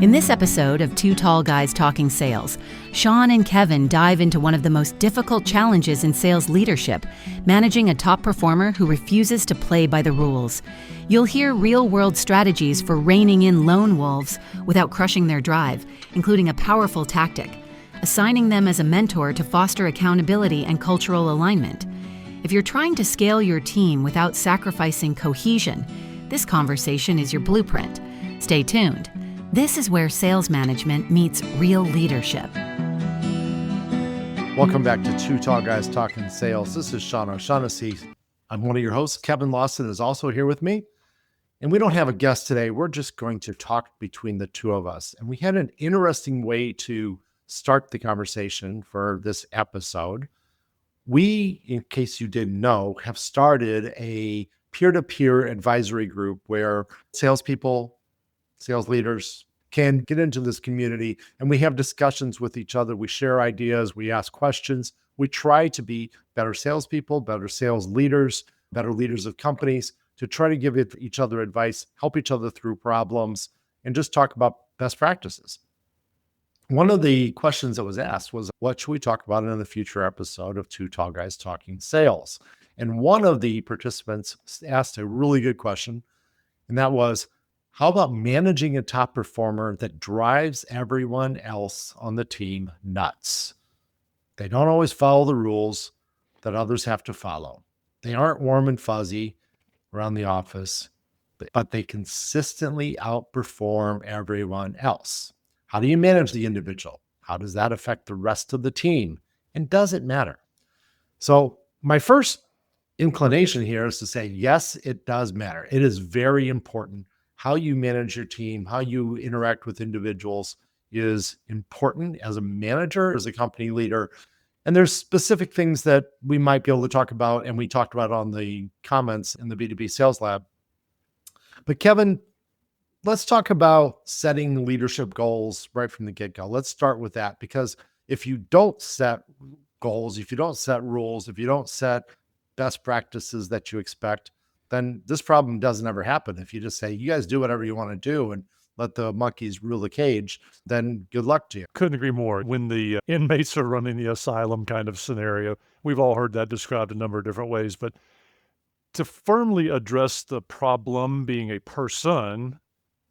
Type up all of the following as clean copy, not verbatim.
In this episode of Two Tall Guys Talking Sales, Sean and Kevin dive into one of the most difficult challenges in sales leadership, managing a top performer who refuses to play by the rules. You'll hear real-world strategies for reining in lone wolves without crushing their drive, including a powerful tactic, assigning them as a mentor to foster accountability and cultural alignment. If you're trying to scale your team without sacrificing cohesion, this conversation is your blueprint. Stay tuned. This is where sales management meets real leadership. Welcome back to Two Tall Guys Talking Sales. This is Sean O'Shaughnessy. I'm one of your hosts. Kevin Lawson is also here with me. And we don't have a guest today. We're just going to talk between the two of us. And we had an interesting way to start the conversation for this episode. We, in case you didn't know, have started a peer-to-peer advisory group where salespeople, sales leaders can get into this community and we have discussions with each other. We share ideas, we ask questions. We try to be better salespeople, better sales leaders, better leaders of companies to try to give each other advice, help each other through problems, and just talk about best practices. One of the questions that was asked was, what should we talk about in the future episode of Two Tall Guys Talking Sales? And one of the participants asked a really good question, and that was, how about managing a top performer that drives everyone else on the team nuts? They don't always follow the rules that others have to follow. They aren't warm and fuzzy around the office, but they consistently outperform everyone else. How do you manage the individual? How does that affect the rest of the team? And does it matter? So my first inclination here is to say, yes, it does matter. It is very important. How you manage your team, how you interact with individuals is important as a manager, as a company leader. And there's specific things that we might be able to talk about, and we talked about on the comments in the B2B Sales Lab. But Kevin, let's talk about setting leadership goals right from the get-go. Let's start with that, because if you don't set goals, if you don't set rules, if you don't set best practices that you expect, then this problem doesn't ever happen. If you just say, you guys do whatever you want to do and let the monkeys rule the cage, then good luck to you. Couldn't agree more. When the inmates are running the asylum kind of scenario, we've all heard that described a number of different ways. But to firmly address the problem being a person,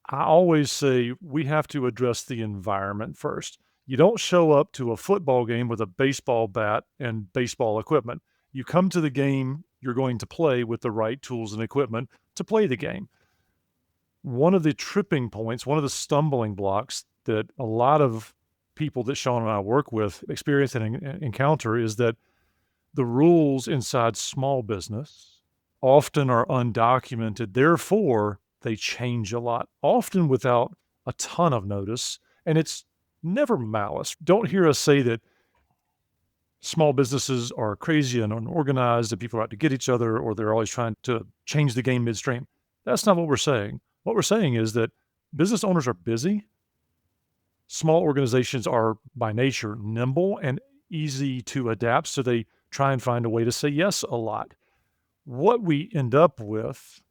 I always say we have to address the environment first. You don't show up to a football game with a baseball bat and baseball equipment. You come to the game you're going to play with the right tools and equipment to play the game. One of the tripping points, one of the stumbling blocks that a lot of people that Sean and I work with experience and encounter is that the rules inside small business often are undocumented. Therefore, they change a lot, often without a ton of notice, and it's never malice. Don't hear us say that small businesses are crazy and unorganized and people are out to get each other, or they're always trying to change the game midstream. That's not what we're saying. What we're saying is that business owners are busy. Small organizations are by nature nimble and easy to adapt, so they try and find a way to say yes a lot. What we end up with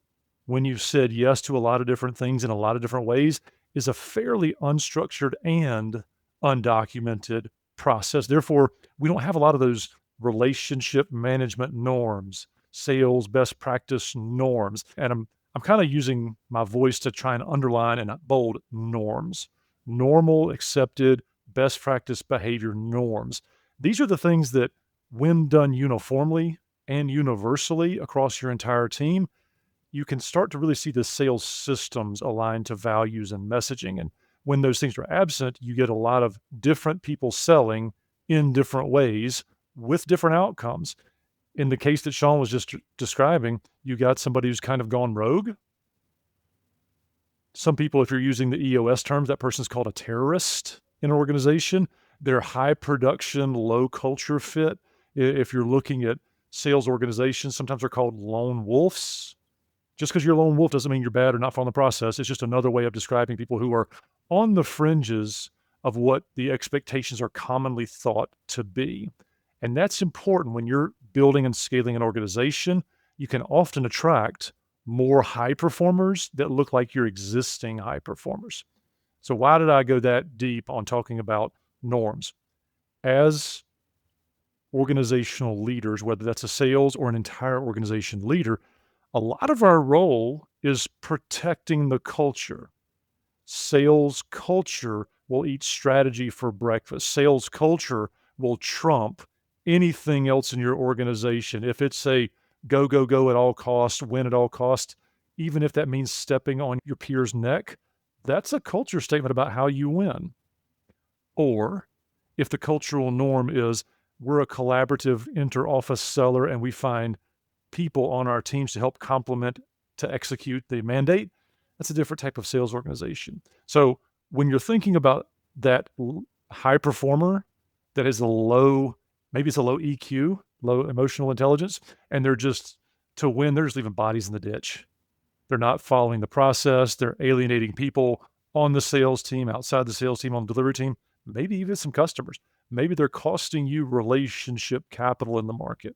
when you've said yes to a lot of different things in a lot of different ways is a fairly unstructured and undocumented process. Therefore, we don't have a lot of those relationship management norms, sales best practice norms. And I'm kind of using my voice to try and underline and bold norms, normal, accepted, best practice behavior norms. These are the things that, when done uniformly and universally across your entire team, you can start to really see the sales systems aligned to values and messaging. And when those things are absent, you get a lot of different people selling in different ways with different outcomes. In the case that Sean was just describing, you got somebody who's kind of gone rogue. Some people, if you're using the EOS terms, that person's called a terrorist in an organization. They're high production, low culture fit. If you're looking at sales organizations, sometimes they're called lone wolves. Just because you're a lone wolf doesn't mean you're bad or not following the process. It's just another way of describing people who are on the fringes of what the expectations are commonly thought to be. And that's important when you're building and scaling an organization. You can often attract more high performers that look like your existing high performers. So why did I go that deep on talking about norms? As organizational leaders, whether that's a sales or an entire organization leader, a lot of our role is protecting the culture. Sales culture will eat strategy for breakfast. Sales culture will trump anything else in your organization. If it's a go, go, go at all costs, win at all costs, even if that means stepping on your peer's neck, that's a culture statement about how you win. Or if the cultural norm is we're a collaborative inter-office seller and we find people on our teams to help complement to execute the mandate, that's a different type of sales organization. So when you're thinking about that high performer that is maybe it's a low EQ, low emotional intelligence, and they're just, to win, they're just leaving bodies in the ditch. They're not following the process. They're alienating people on the sales team, outside the sales team, on the delivery team, maybe even some customers. Maybe they're costing you relationship capital in the market.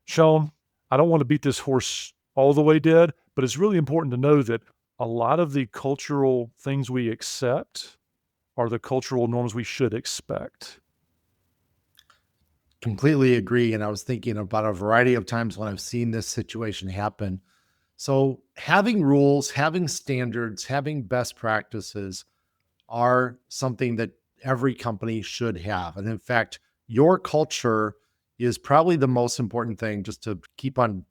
Sean, I don't want to beat this horse all the way dead, but it's really important to know that a lot of the cultural things we accept are the cultural norms we should expect. Completely agree. And I was thinking about a variety of times when I've seen this situation happen. So having rules, having standards, having best practices are something that every company should have. And in fact, your culture is probably the most important thing, just to keep on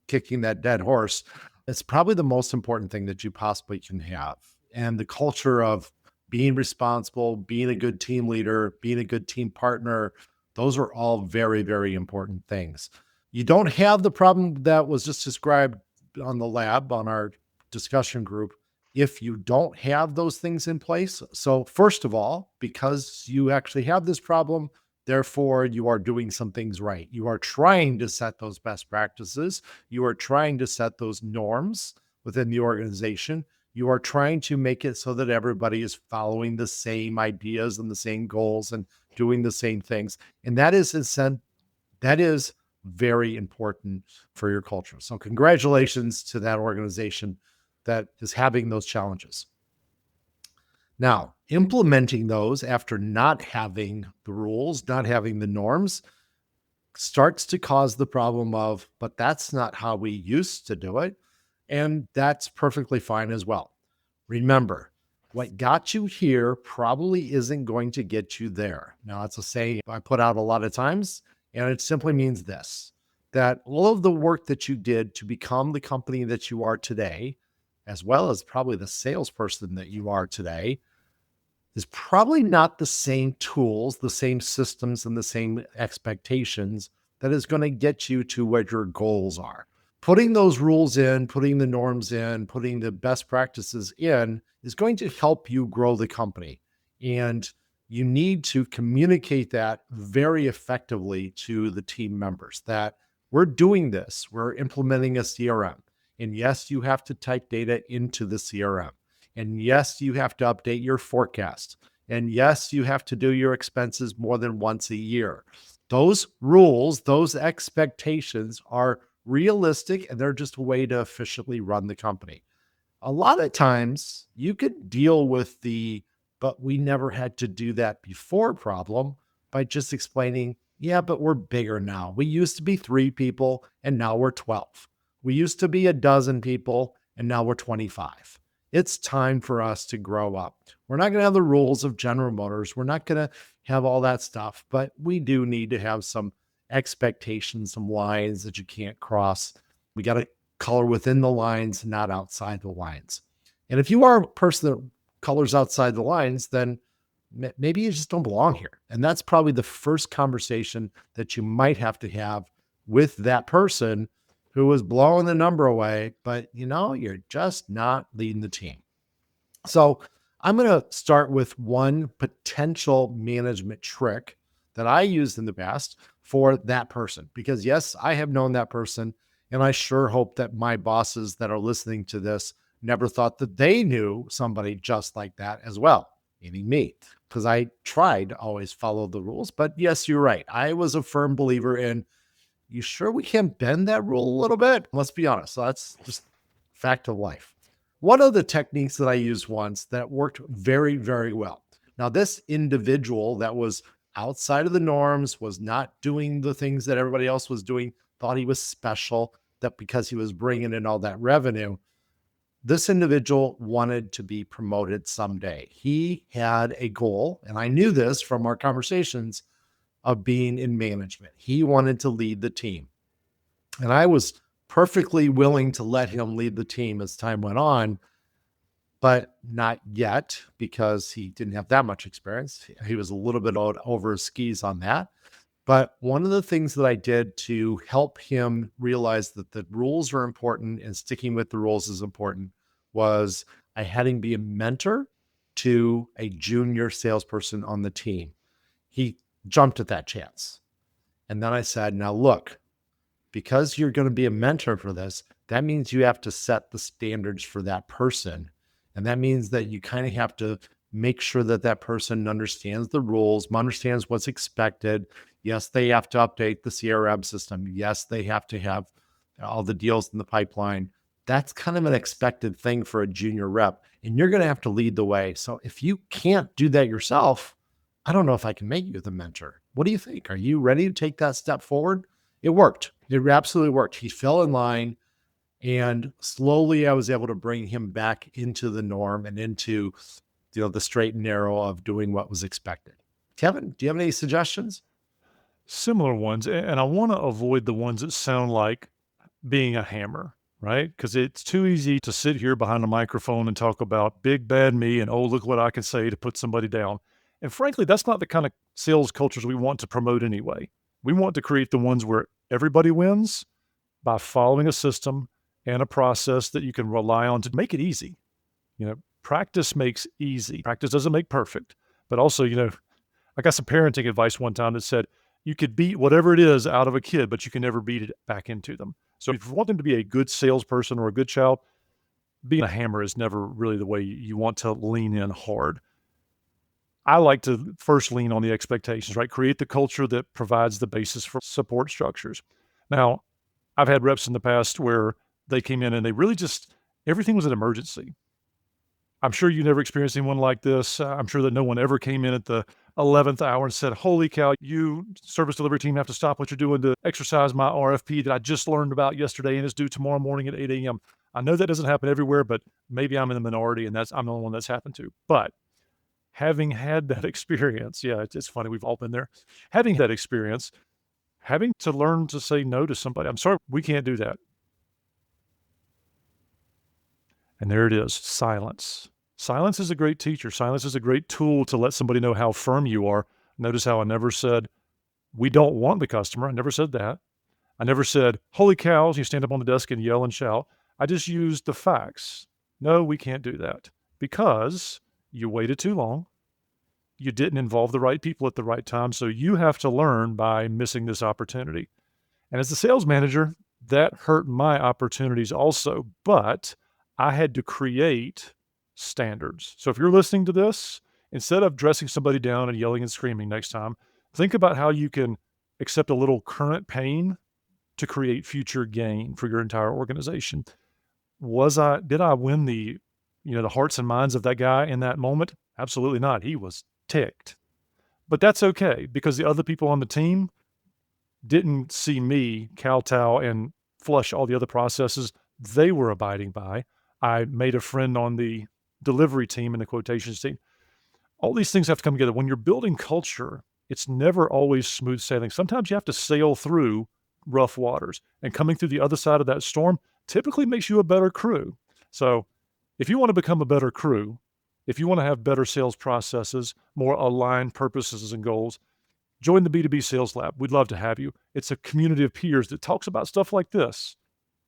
kicking that dead horse. It's probably the most important thing that you possibly can have. And the culture of being responsible, being a good team leader, being a good team partner, those are all very, very important things. You don't have the problem that was just described on the lab, on our discussion group, if you don't have those things in place. So first of all, because you actually have this problem, therefore you are doing some things right. You are trying to set those best practices. You are trying to set those norms within the organization. You are trying to make it so that everybody is following the same ideas and the same goals and doing the same things. And that is very important for your culture. So congratulations to that organization that is having those challenges. Now, implementing those after not having the rules, not having the norms, starts to cause the problem of, but that's not how we used to do it. And that's perfectly fine as well. Remember, what got you here probably isn't going to get you there. Now, that's a saying I put out a lot of times, and it simply means this, that all of the work that you did to become the company that you are today, as well as probably the salesperson that you are today, is probably not the same tools, the same systems, and the same expectations that is going to get you to where your goals are. Putting those rules in, putting the norms in, putting the best practices in is going to help you grow the company. And you need to communicate that very effectively to the team members that we're doing this, we're implementing a CRM. And yes, you have to type data into the CRM. And yes, you have to update your forecast. And yes, you have to do your expenses more than once a year. Those rules, those expectations are realistic, and they're just a way to efficiently run the company. A lot of times you could deal with but we never had to do that before problem by just explaining, yeah, but we're bigger now. We used to be 3 people and now we're 12. We used to be a dozen people and now we're 25. It's time for us to grow up. We're not going to have the rules of General Motors. We're not going to have all that stuff, but we do need to have some expectations, some lines that you can't cross. We got to color within the lines, not outside the lines. And if you are a person that colors outside the lines, then maybe you just don't belong here. And that's probably the first conversation that you might have to have with that person who was blowing the number away, but you're just not leading the team. So I'm going to start with one potential management trick that I used in the past for that person, because yes, I have known that person. And I sure hope that my bosses that are listening to this never thought that they knew somebody just like that as well, meaning me, because I tried to always follow the rules. But yes, you're right. I was a firm believer in, you sure we can't bend that rule a little bit? Let's be honest. So that's just fact of life. one of the techniques that I used once that worked very, very well. Now, this individual that was outside of the norms, was not doing the things that everybody else was doing, thought he was special, that because he was bringing in all that revenue, this individual wanted to be promoted someday. He had a goal, and I knew this from our conversations, of being in management. He wanted to lead the team. And I was perfectly willing to let him lead the team as time went on, but not yet because he didn't have that much experience. He was a little bit over his skis on that. But one of the things that I did to help him realize that the rules are important and sticking with the rules is important was I had him be a mentor to a junior salesperson on the team. He jumped at that chance. And then I said, now look, because you're going to be a mentor for this, that means you have to set the standards for that person. And that means that you kind of have to make sure that that person understands the rules, understands what's expected. Yes, they have to update the CRM system. Yes, they have to have all the deals in the pipeline. That's kind of an expected thing for a junior rep, and you're going to have to lead the way. So if you can't do that yourself, I don't know if I can make you the mentor. What do you think? Are you ready to take that step forward? It worked. It absolutely worked. He fell in line, and slowly I was able to bring him back into the norm and into, the straight and narrow of doing what was expected. Kevin, do you have any suggestions? Similar ones, and I want to avoid the ones that sound like being a hammer, right? Because it's too easy to sit here behind a microphone and talk about big bad me and, oh, look what I can say to put somebody down. And frankly, that's not the kind of sales cultures we want to promote anyway. We want to create the ones where everybody wins by following a system and a process that you can rely on to make it easy. Practice makes easy. Practice doesn't make perfect. But also, I got some parenting advice one time that said, you could beat whatever it is out of a kid, but you can never beat it back into them. So if you want them to be a good salesperson or a good child, being a hammer is never really the way you want to lean in hard. I like to first lean on the expectations, right? Create the culture that provides the basis for support structures. Now, I've had reps in the past where they came in and they really everything was an emergency. I'm sure you never experienced anyone like this. I'm sure that no one ever came in at the 11th hour and said, holy cow, you service delivery team have to stop what you're doing to exercise my RFP that I just learned about yesterday and it's due tomorrow morning at 8 a.m. I know that doesn't happen everywhere, but maybe I'm in the minority and I'm the only one that's happened to. But having had that experience, yeah, it's funny, we've all been there. Having that experience, having to learn to say no to somebody, I'm sorry, we can't do that. And there it is, silence. Silence is a great teacher. Silence is a great tool to let somebody know how firm you are. Notice how I never said, we don't want the customer. I never said that. I never said, holy cows, you stand up on the desk and yell and shout. I just used the facts. No, we can't do that because you waited too long. You didn't involve the right people at the right time. So you have to learn by missing this opportunity. And as the sales manager, that hurt my opportunities also, but I had to create standards. So if you're listening to this, instead of dressing somebody down and yelling and screaming next time, think about how you can accept a little current pain to create future gain for your entire organization. Did I win the hearts and minds of that guy in that moment? Absolutely not. He was ticked. But that's okay because the other people on the team didn't see me kowtow and flush all the other processes they were abiding by. I made a friend on the delivery team and the quotations team. All these things have to come together. When you're building culture, it's never always smooth sailing. Sometimes you have to sail through rough waters, and coming through the other side of that storm typically makes you a better crew. So if you want to become a better crew, if you want to have better sales processes, more aligned purposes and goals, join the B2B Sales Lab. We'd love to have you. It's a community of peers that talks about stuff like this,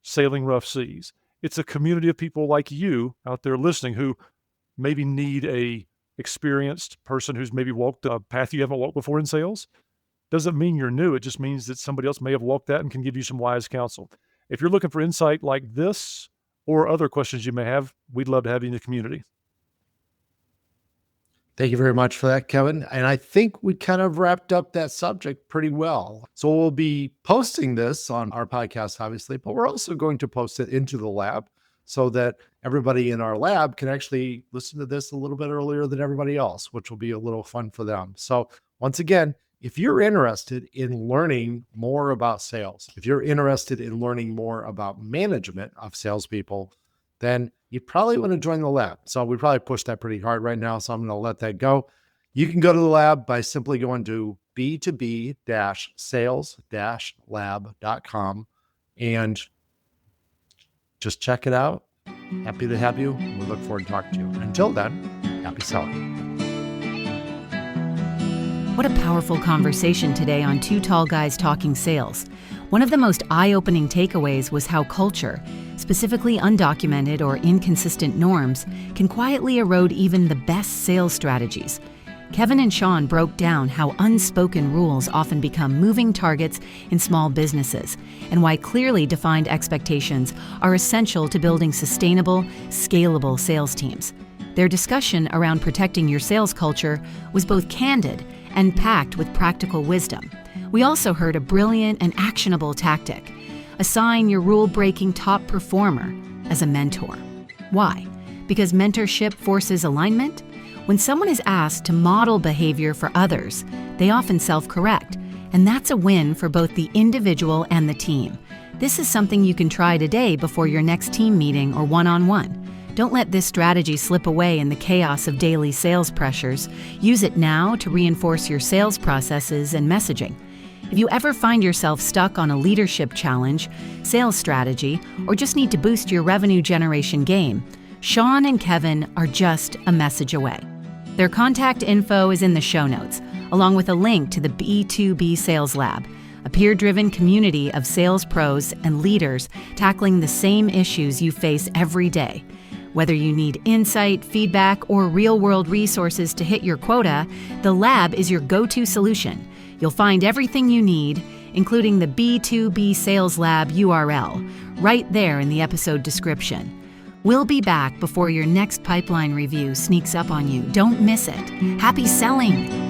sailing rough seas. It's a community of people like you out there listening who maybe need a experienced person who's maybe walked a path you haven't walked before in sales. Doesn't mean you're new. It just means that somebody else may have walked that and can give you some wise counsel. If you're looking for insight like this or other questions you may have, we'd love to have you in the community. Thank you very much for that, Kevin. And I think we kind of wrapped up that subject pretty well. So we'll be posting this on our podcast, obviously, but we're also going to post it into the lab so that everybody in our lab can actually listen to this a little bit earlier than everybody else, which will be a little fun for them. So once again, if you're interested in learning more about sales, if you're interested in learning more about management of salespeople, then you probably want to join the lab. So we probably pushed that pretty hard right now, so I'm going to let that go. You can go to the lab by simply going to b2b-sales-lab.com and just check it out. Happy to have you. We look forward to talking to you. Until then, happy selling. What a powerful conversation today on Two Tall Guys Talking Sales. One of the most eye-opening takeaways was how culture, specifically undocumented or inconsistent norms, can quietly erode even the best sales strategies. Kevin and Sean broke down how unspoken rules often become moving targets in small businesses, and why clearly defined expectations are essential to building sustainable, scalable sales teams. Their discussion around protecting your sales culture was both candid and packed with practical wisdom. We also heard a brilliant and actionable tactic: assign your rule-breaking top performer as a mentor. Why? Because mentorship forces alignment? When someone is asked to model behavior for others, they often self-correct, and that's a win for both the individual and the team. This is something you can try today before your next team meeting or one-on-one. Don't let this strategy slip away in the chaos of daily sales pressures. Use it now to reinforce your sales processes and messaging. If you ever find yourself stuck on a leadership challenge, sales strategy, or just need to boost your revenue generation game, Sean and Kevin are just a message away. Their contact info is in the show notes, along with a link to the B2B Sales Lab, a peer-driven community of sales pros and leaders tackling the same issues you face every day. Whether you need insight, feedback, or real-world resources to hit your quota, the lab is your go-to solution. You'll find everything you need, including the B2B Sales Lab URL, right there in the episode description. We'll be back before your next pipeline review sneaks up on you. Don't miss it. Happy selling!